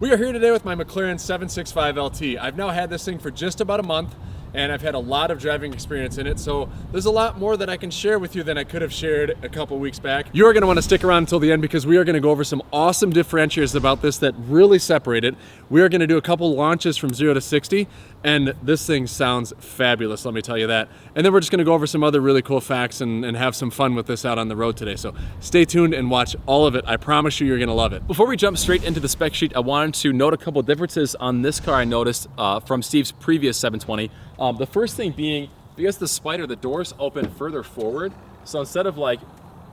We are here today with my McLaren 765 LT. I've now had this thing for just about a month, and I've had a lot of driving experience in it, so there's a lot more that I can share with you than I could have shared a couple weeks back. You are going to want to stick around until the end because we are going to go over some awesome differentiators about this that really separate it. We are going to do a couple launches from 0 to 60, and this thing sounds fabulous, let me tell you that. And then we're just going to go over some other really cool facts and have some fun with this out on the road today. So stay tuned and watch all of it. I promise you're going to love it. Before we jump straight into the spec sheet, I wanted to note a couple differences on this car I noticed from Steve's previous 720. The first thing being, because the Spider, the doors open further forward. So instead of like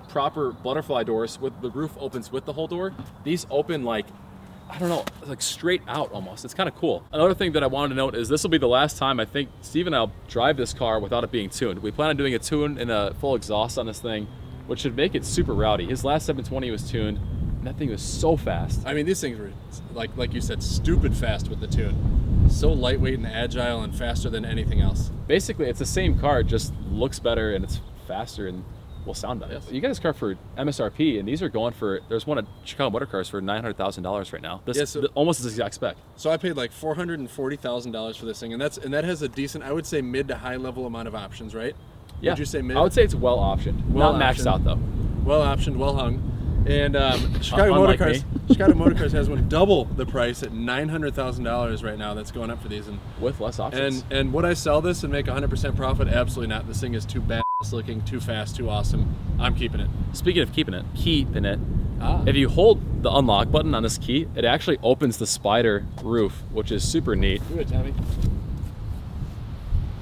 proper butterfly doors with the roof opens with the whole door, these open like, I don't know, like straight out almost. It's kind of cool. Another thing that I wanted to note is this will be the last time I think Steve and I'll drive this car without it being tuned. We plan on doing a tune and a full exhaust on this thing, which should make it super rowdy. His last 720 was tuned, and that thing was so fast. I mean, these things were, like you said, stupid fast with the tune. So lightweight and agile and faster than anything else. Basically, it's the same car, it just looks better and it's faster and will sound better. Yes. You got this car for MSRP, and these are going for, there's one at Chicago Motor Cars for $900,000 right now. This so, almost this exact spec. So I paid like $440,000 for this thing, and that has a decent, I would say mid to high level amount of options, right? Yeah. Would you say mid? I would say it's well optioned, not maxed out though. Well optioned, well hung. And Chicago Motor Cars has one double the price at $900,000 right now. That's going up for these, and with less options. And would I sell this and make 100% profit? Absolutely not. This thing is too badass looking, too fast, too awesome. I'm keeping it. Speaking of keeping it, if you hold the unlock button on this key, it actually opens the Spider roof, which is super neat. Do it, Tommy.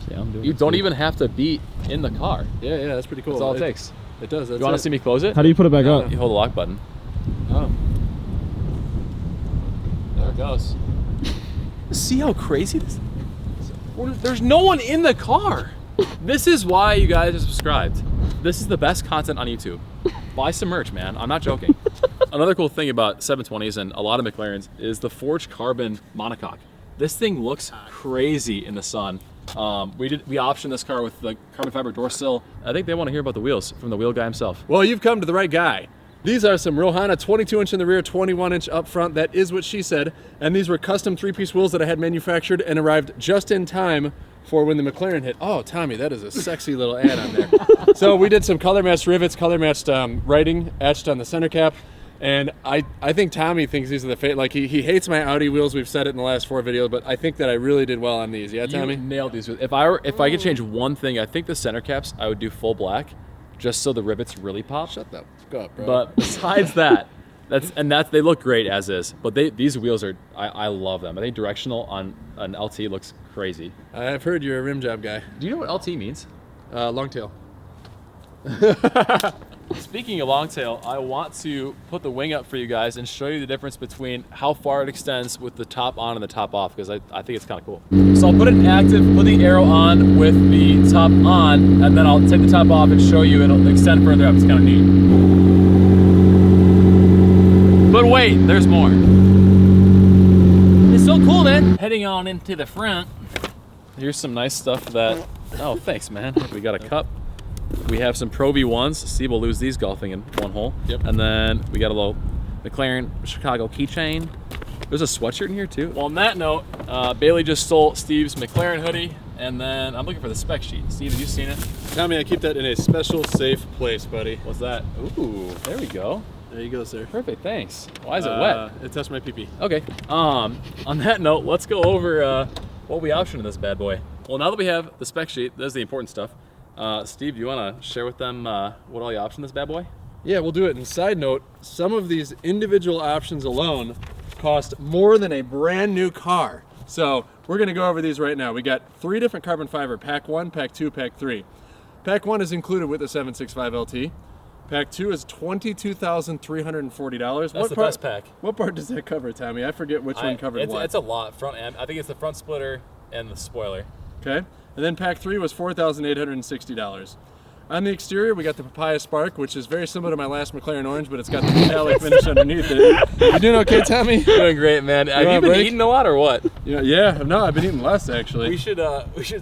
Yeah, I'm doing it. You don't even have to be in the car. Yeah, that's pretty cool. That's all it takes. It does. You want to see me close it? How do you put it back up? You hold the lock button. Oh. There it goes. See how crazy this is? There's no one in the car. This is why you guys are subscribed. This is the best content on YouTube. Buy some merch, man. I'm not joking. Another cool thing about 720s and a lot of McLarens is the forged carbon monocoque. This thing looks crazy in the sun. We optioned this car with the carbon fiber door sill. I think they want to hear about the wheels from the wheel guy himself. Well, you've come to the right guy. These are some Rohana 22-inch in the rear, 21-inch up front. That is what she said. And these were custom 3-piece wheels that I had manufactured and arrived just in time for when the McLaren hit. Oh, Tommy, that is a sexy little ad on there. So we did some color matched rivets, color matched writing etched on the center cap. And I think Tommy thinks these are the like he hates my Audi wheels. We've said it in the last 4 videos, but I think that I really did well on these. Yeah, Tommy? You nailed these. If I could change one thing, I think the center caps I would do full black, just so the rivets really pop. Shut the fuck up, bro. But besides that, they look great as is. But these wheels are, I love them. I think directional on an LT looks crazy. I've heard you're a rim job guy. Do you know what LT means? Long tail. Speaking of long tail, I want to put the wing up for you guys and show you the difference between how far it extends with the top on and the top off, because I think it's kind of cool. So I'll put it in active, put the arrow on with the top on, and then I'll take the top off and show you it'll extend further up. It's kind of neat. But wait, there's more. It's so cool, man. Heading on into the front. Here's some nice stuff that, oh, thanks, man. We got a cup. We have some Pro V1s. Steve will lose these golfing in one hole. Yep. And then we got a little McLaren Chicago keychain. There's a sweatshirt in here too. Well, on that note, Bailey just stole Steve's McLaren hoodie, and then I'm looking for the spec sheet. Steve, have you seen it? Tommy, I keep that in a special, safe place, buddy. What's that? Ooh, there we go. There you go, sir. Perfect, thanks. Why is it wet? It touched my pee-pee. Okay. On that note, let's go over what we optioned in this bad boy. Well, now that we have the spec sheet, that's the important stuff. Steve, do you want to share with them what all you optioned this bad boy? Yeah, we'll do it. And side note, some of these individual options alone cost more than a brand new car. So we're going to go over these right now. We got 3 different carbon fiber, pack 1, pack 2, pack 3. Pack 1 is included with the 765 LT. Pack 2 is $22,340. That's the best pack. What part does that cover, Tommy? I forget which one covered what. It's a lot. Front end. I think it's the front splitter and the spoiler. Okay. And then pack 3 was $4,860. On the exterior, we got the Papaya Spark, which is very similar to my last McLaren Orange, but it's got the metallic finish underneath it. You doing okay, Tommy? Doing great, man. Have you been eating a lot or what? Yeah, no, I've been eating less actually. We should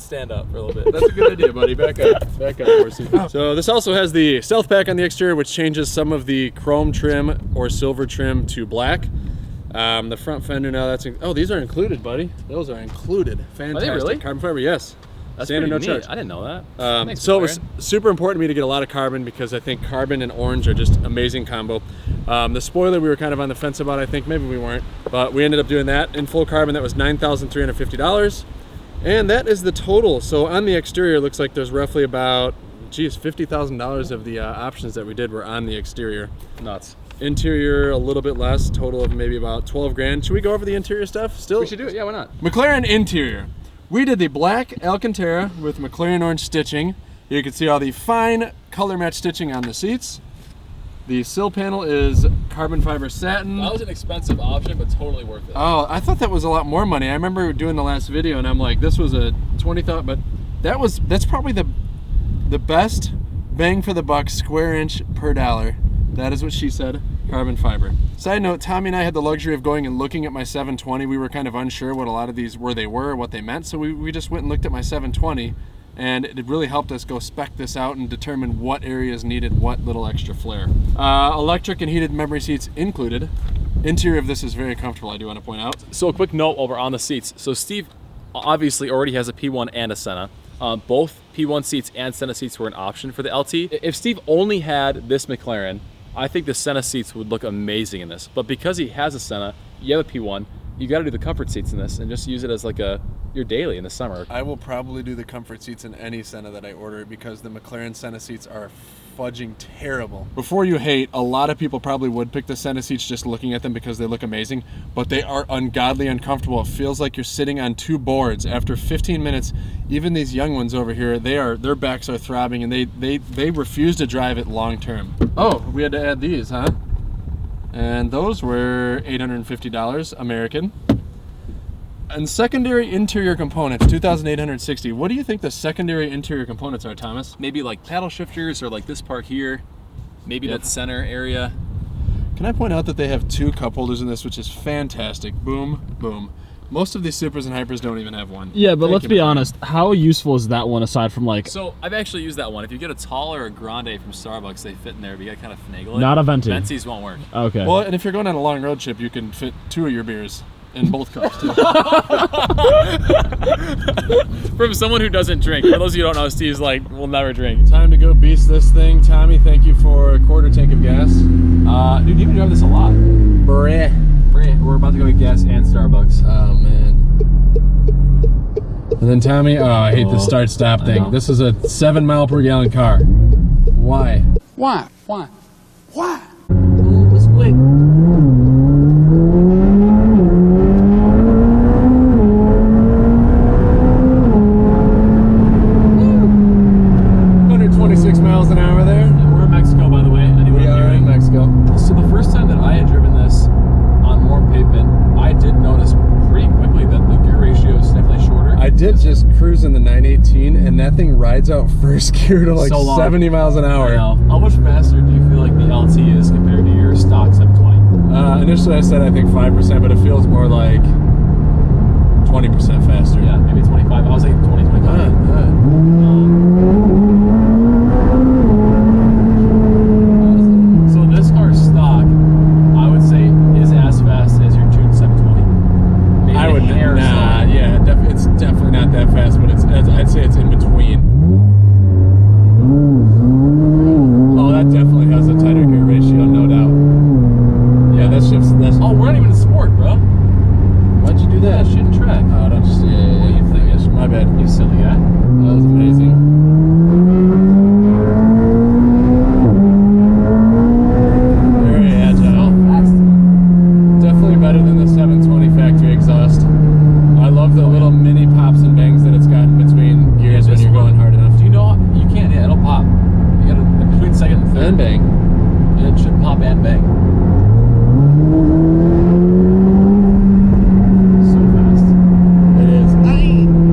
stand up for a little bit. That's a good idea, buddy. Back up, horsey. So this also has the stealth pack on the exterior, which changes some of the chrome trim or silver trim to black. The front fender now, oh, these are included, buddy. Those are included. Fantastic. Are they really? Carbon fiber, yes. That's Standard, pretty no neat. charge. I didn't know that. Thanks, So it was McLaren. super important to me to get a lot of carbon because I think carbon and orange are just amazing combo. The spoiler we were kind of on the fence about, I think. Maybe we weren't. But we ended up doing that in full carbon. That was $9,350. And that is the total. So on the exterior, it looks like there's roughly about, geez, $50,000 of the options that we did were on the exterior. Nuts. Interior, a little bit less, total of maybe about 12 grand. Should we go over the interior stuff still? We should do it. Yeah, why not? McLaren interior. We did the black Alcantara with McLaren orange stitching. You can see all the fine color match stitching on the seats. The sill panel is carbon fiber satin. That was an expensive option, but totally worth it. Oh, I thought that was a lot more money. I remember doing the last video and I'm like, this was a 20,000, but that's probably the best bang for the buck square inch per dollar. That is what she said, carbon fiber. Side note, Tommy and I had the luxury of going and looking at my 720. We were kind of unsure what a lot of these what they meant. So we just went and looked at my 720 and it really helped us go spec this out and determine what areas needed what little extra flair. Electric and heated memory seats included. Interior of this is very comfortable, I do want to point out. So a quick note over on the seats. So Steve obviously already has a P1 and a Senna. Both P1 seats and Senna seats were an option for the LT. If Steve only had this McLaren, I think the Senna seats would look amazing in this. But because he has a Senna, you have a P1, you got to do the comfort seats in this and just use it as like your daily in the summer. I will probably do the comfort seats in any Senna that I order because the McLaren Senna seats are fudging terrible. Before you hate, a lot of people probably would pick the Senna seats just looking at them because they look amazing, but they are ungodly uncomfortable. It feels like you're sitting on two boards. After 15 minutes, even these young ones over here, their backs are throbbing and they refuse to drive it long term. Oh, we had to add these, huh? And those were $850 American. And secondary interior components, $2,860. What do you think the secondary interior components are, Thomas? Maybe like paddle shifters or like this part here. Maybe that center area. Can I point out that they have two cup holders in this, which is fantastic. Boom, boom. Most of these Supers and Hypers don't even have one. Yeah, but let's be McLaren. honest. How useful is that one aside from like... So I've actually used that one. If you get a tall or a grande from Starbucks, they fit in there, but you gotta kind of finagle it. Not a venti. Ventis won't work. Okay. Well, and if you're going on a long road trip, you can fit two of your beers in both cups, too. From someone who doesn't drink. For those of you who don't know, Steve's like, will never drink. Time to go beast this thing. Tommy, thank you for a quarter tank of gas. Dude, you can drive this a lot. Breh. We're about to go get gas and Starbucks. Oh, man. And then Tommy, oh, I hate this start-stop thing. know. This is a 7 mile per gallon car. Why? Why? Let's wait. 126 miles an hour there. We're in Mexico, by the way. We are in Mexico. So the first time that I had driven this on warm pavement, I did notice pretty quickly that the gear ratio is definitely shorter. I did just cruise in the 918, and that thing rides out first gear to like So long. 70 miles an hour. How much faster do you feel like the LT is compared to your stock 720? Initially I said I think 5%, but it feels more like 20% faster. Yeah, maybe 25. I was like 20, 25. So this car's stock, I would say, is as fast as your tuned 720. Maybe I would a hair nah, slower. yeah, it's definitely not that fast, but I'd say it's in between. Oh, that definitely has a tighter gear ratio, no doubt. Yeah, that's Oh, we're not even in sport, bro. why'd you do that? That shouldn't track. Oh, don't just What do you think? My bad. You silly guy. That was amazing. Very agile. Definitely better than the 720 factory exhaust. I love the little mini pops and bangs that it's got in between gears when This you're going one- hard enough. Do you know you can't? Yeah, it'll pop. You gotta between second and third. And bang. It should pop and bang. So fast. It is. A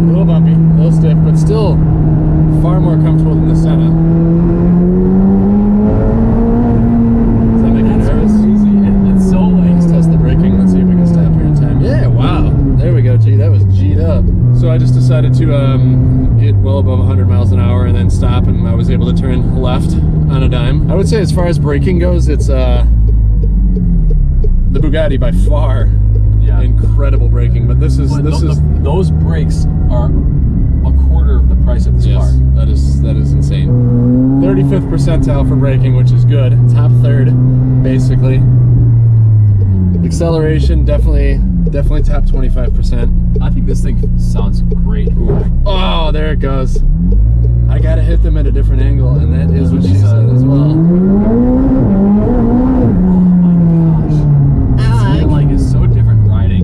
little bumpy, a little stiff, but still far more comfortable than the Senna. Does that make you nervous? Crazy. It's so Let's like. test the braking. Let's see if we can stop here in time. Yeah, wow. There we go, G. That was G'd up. So I just decided to get well above 100 miles an hour and then stop, and I was able to turn left on a dime. I would say as far as braking goes, it's the Bugatti by far. Yeah. Incredible braking, but this is those brakes are a quarter of the price of this car. That is insane. 35th percentile for braking, which is good. Top third, basically. Acceleration, definitely top 25%. I think this thing sounds great. Oh, there it goes. I gotta hit them at a different angle, and that is what she said as well. Oh my gosh. I feel like it's so different riding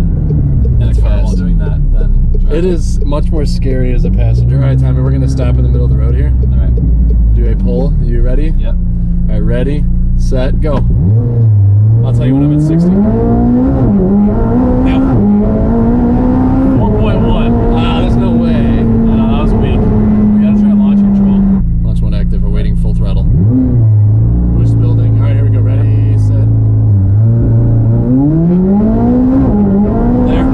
in a car while doing that than driving. It is much more scary as a passenger. All right, Tommy, we're gonna stop in the middle of the road here. All right. Do a pull. Are you ready? Yep. All right, ready, set, go. I'll tell you when I'm at 60. Now. 4.1. There's no way. That was weak. We gotta try launch control. Launch mode active, awaiting full throttle. Boost building. All right, here we go. Ready, set. There.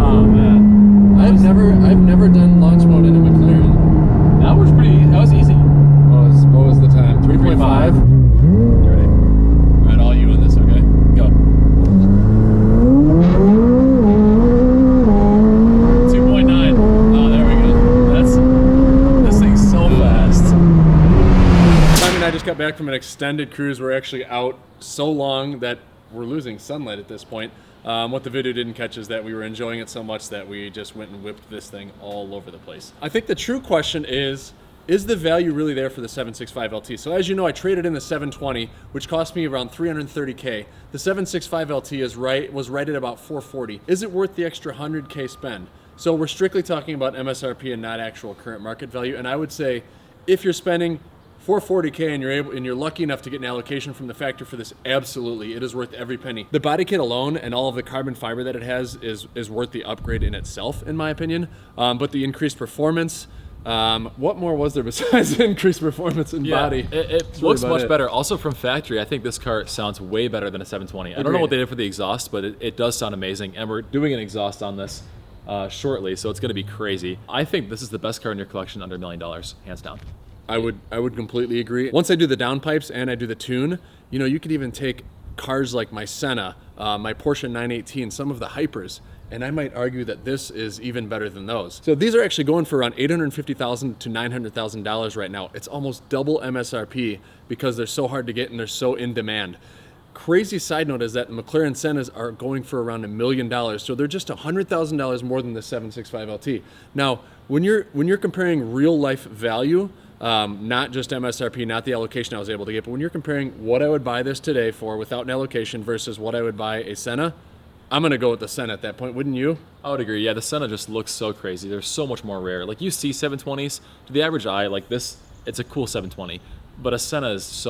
Oh man. I've never done launch mode in a McLaren. That was easy. What was the time? 3.5. You ready? All right, all you on this, okay? Go. 2.9. Oh, there we go. This thing's so fast. Tommy and I just got back from an extended cruise. We're actually out so long that we're losing sunlight at this point. What the video didn't catch is that we were enjoying it so much that we just went and whipped this thing all over the place. I think the true question is the value really there for the 765 LT? So as you know, I traded in the 720, which cost me around $330K. The 765 LT was right at about $440. Is it worth the extra $100K spend? So we're strictly talking about MSRP and not actual current market value. And I would say if you're spending $440K and you're lucky enough to get an allocation from the factory for this, absolutely, it is worth every penny. The body kit alone and all of the carbon fiber that it has is worth the upgrade in itself, in my opinion. But the increased performance, what more was there besides increased performance and body? It looks much better. Also from factory, I think this car sounds way better than a 720. I don't know what they did for the exhaust, but it does sound amazing. And we're doing an exhaust on this shortly, so it's going to be crazy. I think this is the best car in your collection under $1 million, hands down. I would completely agree. Once I do the downpipes and I do the tune, you could even take cars like my Senna, my Porsche 918, some of the Hypers, and I might argue that this is even better than those. So these are actually going for around $850,000 to $900,000 right now. It's almost double MSRP because they're so hard to get and they're so in demand. Crazy side note is that McLaren Sennas are going for around $1 million, so they're just $100,000 more than the 765 LT. Now, when you're comparing real life value, not just MSRP, not the allocation I was able to get, but when you're comparing what I would buy this today for without an allocation versus what I would buy a Senna, I'm going to go with the Senna at that point, wouldn't you? I would agree. Yeah, the Senna just looks so crazy. They're so much more rare. Like you see 720s, to the average eye, like this, it's a cool 720. But a Senna is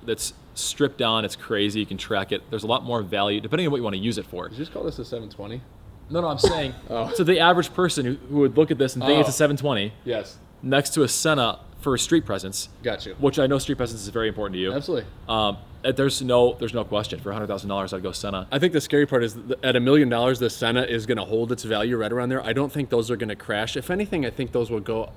that's stripped down, it's crazy, you can track it. There's a lot more value, depending on what you want to use it for. Did you just call this a 720? No, I'm saying, so the average person who would look at this and think it's a 720, yes, next to a Senna for street presence. Got you. Which I know street presence is very important to you. Absolutely. There's no question. For $100,000, I'd go Senna. I think the scary part is that at $1 million, the Senna is going to hold its value right around there. I don't think those are going to crash. If anything, I think those will go.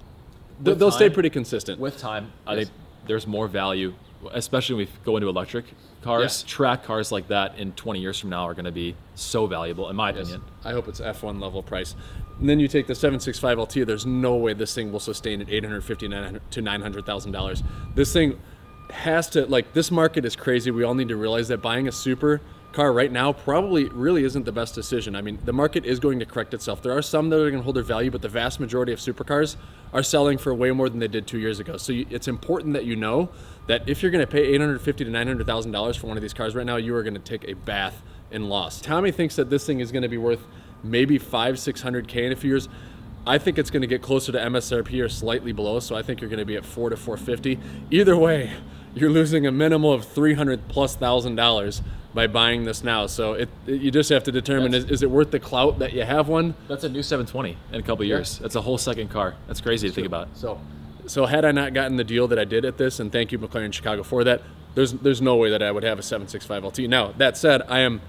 They'll stay pretty consistent. With time, I think there's more value, especially when we go into electric cars. Yeah. Track cars like that in 20 years from now are going to be so valuable, in my opinion. I hope it's F1 level price. And then you take the 765 LT, there's no way this thing will sustain at $850,000 to $900,000. This thing has to, this market is crazy. We all need to realize that buying a super car right now probably really isn't the best decision. I mean, the market is going to correct itself. There are some that are going to hold their value, but the vast majority of supercars are selling for way more than they did 2 years ago. So it's important that you know that if you're going to pay $850,000 to $900,000 for one of these cars right now, you are going to take a bath in loss. Tommy thinks that this thing is going to be worth maybe $500,000-600K in a few years. I think it's going to get closer to MSRP or slightly below, so I think you're going to be at $400,000 to $450,000. Either way, you're losing a minimum of $300,000+ by buying this now. So you just have to determine, is it worth the clout that you have one? That's a new 720 in a couple of years. That's a whole second car. That's crazy to think about. So had I not gotten the deal that I did at this, and thank you McLaren Chicago for that, there's no way that I would have a 765 LT. Now, that said, I am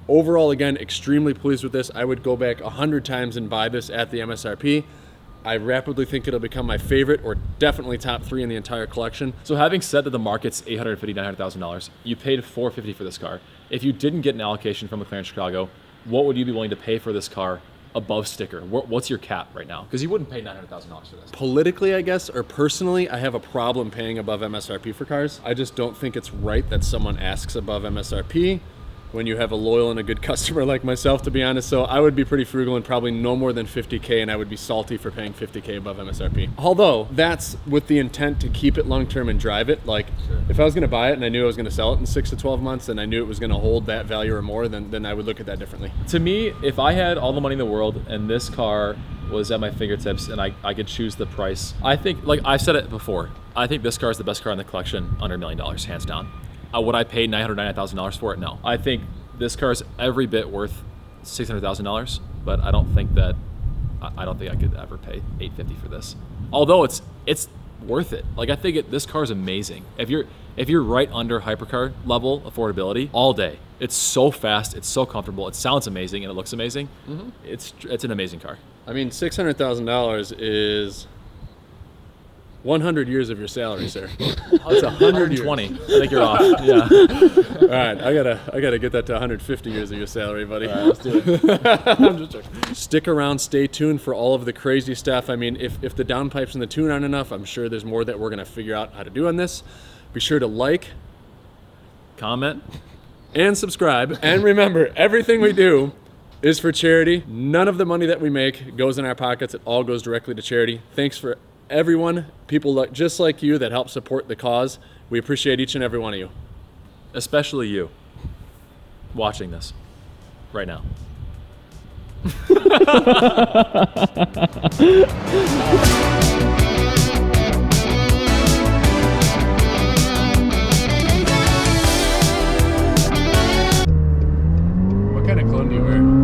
overall, again, extremely pleased with this. I would go back 100 times and buy this at the MSRP. I rapidly think it'll become my favorite, or definitely top 3 in the entire collection. So having said that the market's $850,000, $900,000, you paid $450 for this car. If you didn't get an allocation from McLaren Chicago, what would you be willing to pay for this car above sticker? What's your cap right now? Because you wouldn't pay $900,000 for this. Politically, I guess, or personally, I have a problem paying above MSRP for cars. I just don't think it's right that someone asks above MSRP when you have a loyal and a good customer like myself, to be honest. So I would be pretty frugal and probably no more than $50K, and I would be salty for paying $50K above MSRP. Although that's with the intent to keep it long-term and drive it. Like, if I was gonna buy it and I knew I was gonna sell it in 6 to 12 months and I knew it was gonna hold that value or more, then I would look at that differently. To me, if I had all the money in the world and this car was at my fingertips and I could choose the price, I think, like I've said it before, I think this car is the best car in the collection under $1 million, hands down. Would I pay $999,000 for it? No. I think this car is every bit worth $600,000, but I don't think I could ever pay $850 for this. Although it's worth it. Like, I think this car is amazing. If you're right under hypercar level affordability all day, it's so fast, it's so comfortable, it sounds amazing, and it looks amazing. Mm-hmm. It's an amazing car. I mean, $600,000 is 100 years of your salary, sir. It's 120. I think you're off. Yeah. All right, I gotta get that to 150 years of your salary, buddy. All right, let's do it. I'm just joking. Stick around, stay tuned for all of the crazy stuff. I mean, if the downpipes and the tune aren't enough, I'm sure there's more that we're gonna figure out how to do on this. Be sure to like, comment, and subscribe. And remember, everything we do is for charity. None of the money that we make goes in our pockets. It all goes directly to charity. Thanks for everyone, people just like you that help support the cause. We appreciate each and every one of you. Especially you watching this right now. What kind of clone do you wear?